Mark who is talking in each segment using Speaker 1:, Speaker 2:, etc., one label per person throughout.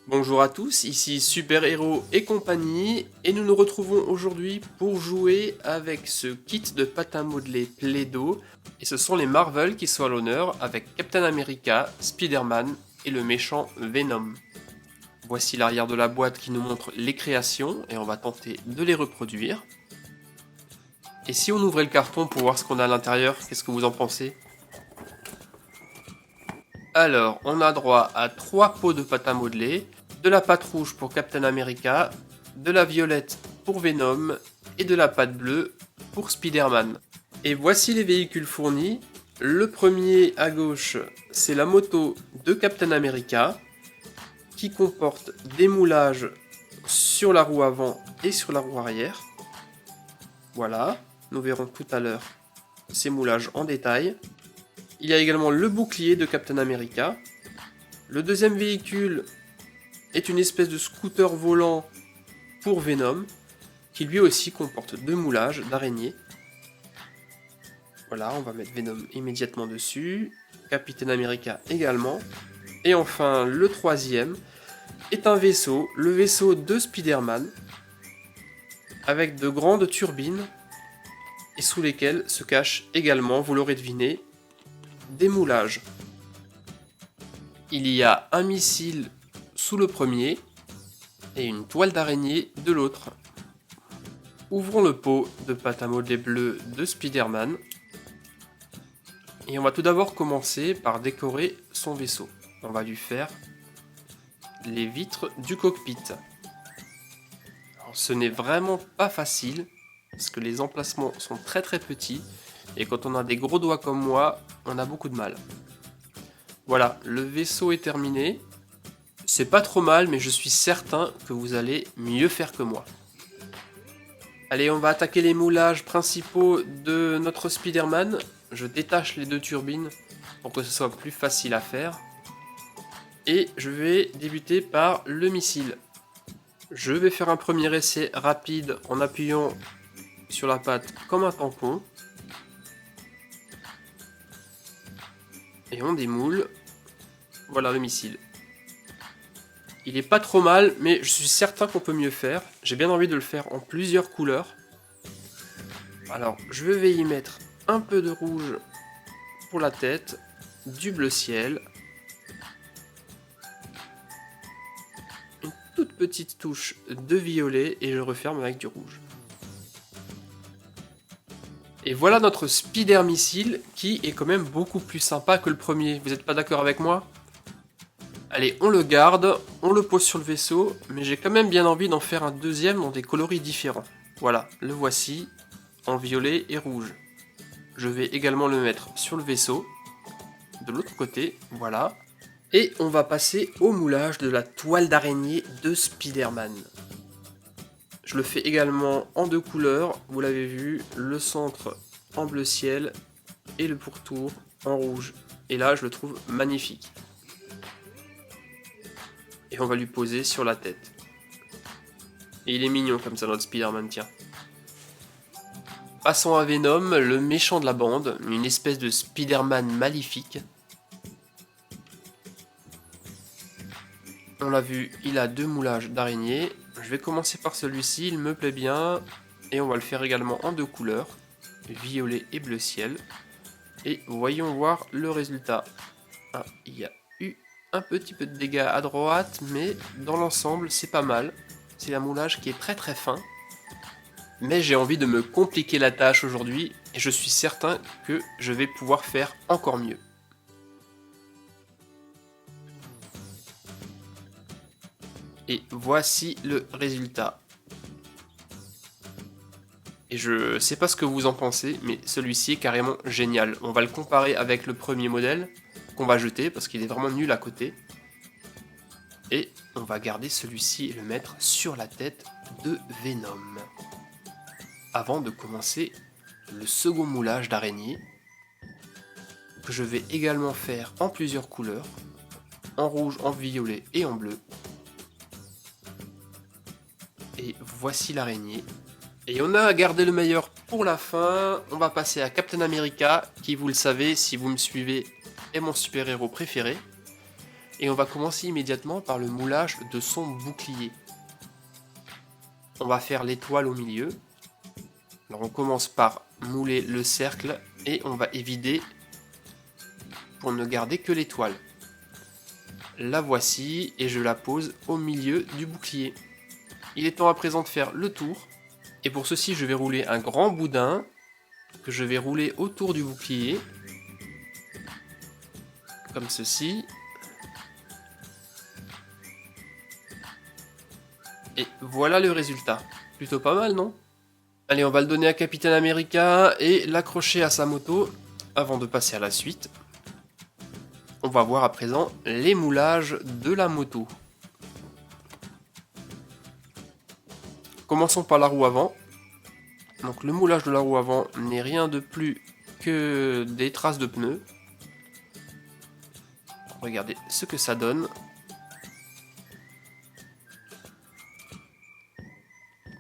Speaker 1: Bonjour à tous, ici Super Héros et compagnie, et nous nous retrouvons aujourd'hui pour jouer avec ce kit de pâte à modeler Play-Doh, et ce sont les Marvel qui sont à l'honneur avec Captain America, Spider-Man et le méchant Venom. Voici l'arrière de la boîte qui nous montre les créations, et on va tenter de les reproduire. Et si on ouvrait le carton pour voir ce qu'on a à l'intérieur, qu'est-ce que vous en pensez? Alors, on a droit à 3 pots de pâte à modeler, de la pâte rouge pour Captain America, de la violette pour Venom et de la pâte bleue pour Spider-Man. Et voici les véhicules fournis. Le premier à gauche, c'est la moto de Captain America qui comporte des moulages sur la roue avant et sur la roue arrière. Voilà, nous verrons tout à l'heure ces moulages en détail. Il y a également le bouclier de Captain America. Le deuxième véhicule est une espèce de scooter volant pour Venom, qui lui aussi comporte deux moulages d'araignées. Voilà, on va mettre Venom immédiatement dessus, Captain America également. Et enfin, le troisième est un vaisseau, le vaisseau de Spider-Man, avec de grandes turbines, et sous lesquelles se cachent également, vous l'aurez deviné, des moulages. Il y a un missile sous le premier et une toile d'araignée de l'autre. Ouvrons le pot de pâte à modeler bleu de Spider-Man. Et on va tout d'abord commencer par décorer son vaisseau. On va lui faire les vitres du cockpit. Alors, ce n'est vraiment pas facile, parce que les emplacements sont très petits, et quand on a des gros doigts comme moi, on a beaucoup de mal. Voilà, le vaisseau est terminé. C'est pas trop mal, mais je suis certain que vous allez mieux faire que moi. Allez, on va attaquer les moulages principaux de notre Spider-Man. Je détache les deux turbines pour que ce soit plus facile à faire. Et je vais débuter par le missile. Je vais faire un premier essai rapide en appuyant sur la patte comme un tampon. Et on démoule. Voilà le missile. Il est pas trop mal, mais je suis certain qu'on peut mieux faire. J'ai bien envie de le faire en plusieurs couleurs. Alors, je vais y mettre un peu de rouge pour la tête, du bleu ciel, une toute petite touche de violet et je referme avec du rouge. Et voilà notre Spider Missile qui est quand même beaucoup plus sympa que le premier. Vous n'êtes pas d'accord avec moi? Allez, on le garde, on le pose sur le vaisseau, mais j'ai quand même bien envie d'en faire un deuxième dans des coloris différents. Voilà, le voici, en violet et rouge. Je vais également le mettre sur le vaisseau, de l'autre côté, voilà. Et on va passer au moulage de la toile d'araignée de Spider-Man. Je le fais également en deux couleurs, vous l'avez vu, le centre en bleu ciel et le pourtour en rouge. Et là, je le trouve magnifique. Et on va lui poser sur la tête. Et il est mignon comme ça, notre Spider-Man, tiens. Passons à Venom, le méchant de la bande, une espèce de Spider-Man maléfique. On l'a vu, il a deux moulages d'araignées. Je vais commencer par celui-ci, il me plaît bien. Et on va le faire également en deux couleurs, violet et bleu ciel. Et voyons voir le résultat. Ah, il y a eu un petit peu de dégâts à droite, mais dans l'ensemble, c'est pas mal. C'est un moulage qui est très fin. Mais j'ai envie de me compliquer la tâche aujourd'hui, et je suis certain que je vais pouvoir faire encore mieux. Et voici le résultat. Et je sais pas ce que vous en pensez, mais celui-ci est carrément génial. On va le comparer avec le premier modèle, qu'on va jeter, parce qu'il est vraiment nul à côté. Et on va garder celui-ci et le mettre sur la tête de Venom. Avant de commencer le second moulage d'araignée, que je vais également faire en plusieurs couleurs, en rouge, en violet et en bleu. Et voici l'araignée. Et on a gardé le meilleur pour la fin. On va passer à Captain America, qui, vous le savez, si vous me suivez, est mon super-héros préféré. Et on va commencer immédiatement par le moulage de son bouclier. On va faire l'étoile au milieu. Alors on commence par mouler le cercle et on va évider pour ne garder que l'étoile. La voici et je la pose au milieu du bouclier. Il est temps à présent de faire le tour. Et pour ceci, je vais rouler un grand boudin que je vais rouler autour du bouclier. Comme ceci. Et voilà le résultat. Plutôt pas mal, non? Allez, on va le donner à Capitaine America et l'accrocher à sa moto avant de passer à la suite. On va voir à présent les moulages de la moto. Commençons par la roue avant. Donc le moulage de la roue avant n'est rien de plus que des traces de pneus. Regardez ce que ça donne.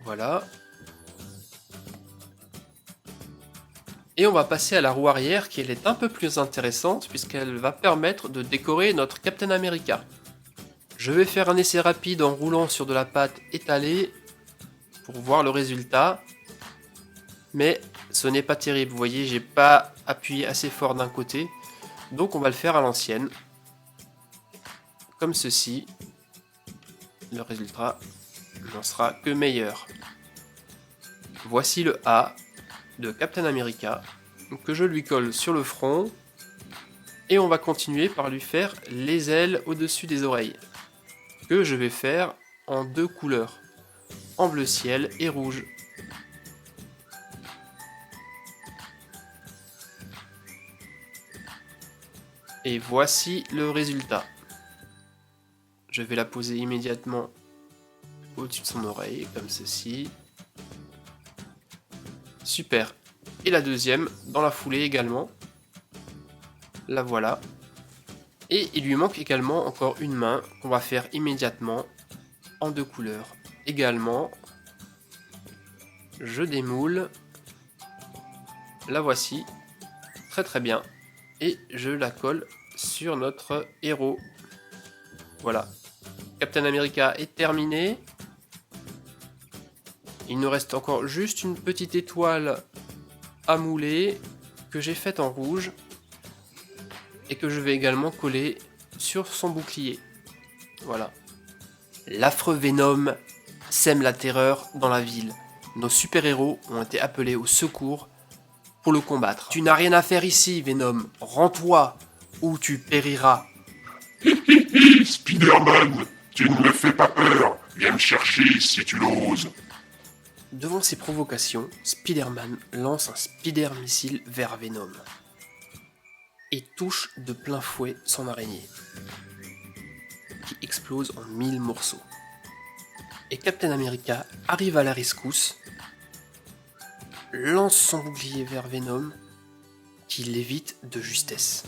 Speaker 1: Voilà. Et on va passer à la roue arrière qui elle est un peu plus intéressante puisqu'elle va permettre de décorer notre Captain America. Je vais faire un essai rapide en roulant sur de la pâte étalée pour voir le résultat. Mais ce n'est pas terrible, vous voyez, j'ai pas appuyé assez fort d'un côté. Donc on va le faire à l'ancienne. Comme ceci. Le résultat n'en sera que meilleur. Voici le A de Captain America que je lui colle sur le front et on va continuer par lui faire les ailes au-dessus des oreilles que je vais faire en deux couleurs, en bleu ciel et rouge. Et voici le résultat. Je vais la poser immédiatement au-dessus de son oreille comme ceci. Super. Et la deuxième dans la foulée également. La voilà. Et il lui manque également encore une main qu'on va faire immédiatement en deux couleurs. Également, je démoule. La voici. Très très bien. Et je la colle sur notre héros. Voilà. Captain America est terminé. Il nous reste encore juste une petite étoile à mouler que j'ai faite en rouge et que je vais également coller sur son bouclier. Voilà. L'affreux Venom sème la terreur dans la ville. Nos super-héros ont été appelés au secours pour le combattre. Tu n'as rien à faire ici, Venom. Rends-toi ou tu périras.
Speaker 2: Spider-Man, tu ne me fais pas peur. Viens me chercher si tu l'oses.
Speaker 1: Devant ces provocations, Spider-Man lance un Spider-Missile vers Venom et touche de plein fouet son araignée, qui explose en 1000 morceaux. Et Captain America arrive à la rescousse, lance son bouclier vers Venom, qui l'évite de justesse.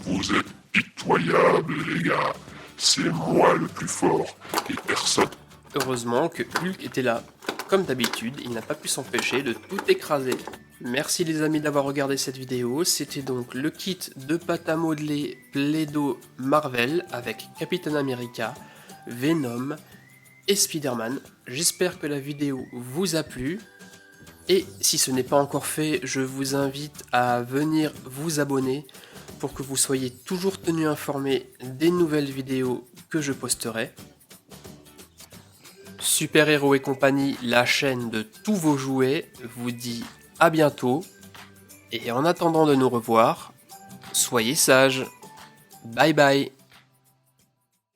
Speaker 2: Vous êtes pitoyables, les gars. C'est moi le plus fort et personne.
Speaker 1: Heureusement que Hulk était là. Comme d'habitude, il n'a pas pu s'empêcher de tout écraser. Merci les amis d'avoir regardé cette vidéo. C'était donc le kit de pâte à modeler Play-Doh Marvel avec Captain America, Venom et Spider-Man. J'espère que la vidéo vous a plu. Et si ce n'est pas encore fait, je vous invite à venir vous abonner pour que vous soyez toujours tenu informé des nouvelles vidéos que je posterai. Super Héros et compagnie, la chaîne de tous vos jouets, vous dit à bientôt. Et en attendant de nous revoir, soyez sages. Bye bye.